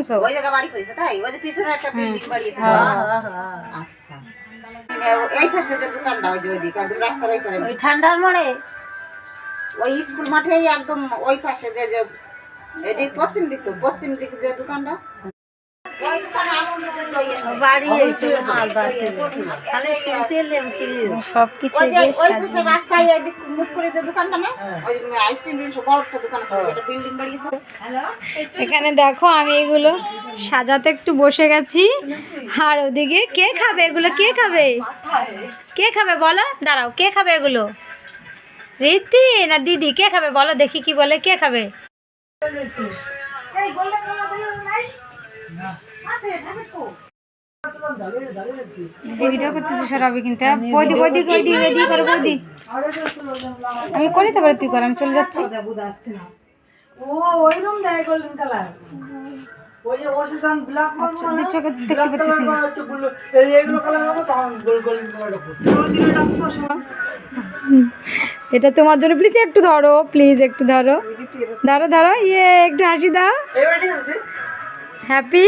কিনছো? ওই জায়গা বাড়ি করেছে তাই? ওই যে পিছনে একটা বিল্ডিং বাড়িয়েছে। আচ্ছা। এই পাশে যে দোকানটা ওই যে ওইদিকে একদম রাস্তার ওই করে ওই ঠান্ডার মোড়ে ওই স্কুল মাঠেই একদম ওই পাশে যে যে এটি পশ্চিম দিক তো পশ্চিম দিক যে দোকানটা ওই দোকানে আগুন লেগে রয়েছে। বাড়ি হয়েছে মাল বাড়ছে খালি তেল কিনে সবকিছু ওই যে বেশ ওই সাজিয়ে। পাশে রাস্তায় এদিক মুখ করে যে দোকানটা না ওই আইসক্রিম বড় একটা দোকান আছে এটা বিল্ডিং বাড়িয়েছে। হ্যালো এখানে দেখো আমি এগুলো সাজাতে একটু বসে গেছি, আর ওদিকে কে খাবে এগুলো? কে খাবে? কে খাবে বলো? দাঁড়াও, কে খাবে এগুলো? রীতি না দিদি? কে খাবে বলো দেখি, কি বলে কে খাবে? দিদি ভিডিও করতেছি, সরাবি কিন্তু বৌদি বৌদি বৌদি বৌদি করে বৌদি। আমি করি তারপরে তুই কর, আমি চলে যাচ্ছি। ও ওই রুম দেয় গোল্ডেন কালার ওই যে ওশান ব্ল্যাক আচ্ছা, দিদি চোখে দেখতে পাচ্ছিস না। এইগুলো কালার হবে তখন গোল্ডেন কালার এটা তোমার জন্য, প্লিজ একটু ধরো, প্লিজ একটু ধরো, ধরো ধরো, ইয়ে একটু হাসি দাও। এবারে ঠিক আছে হ্যাপি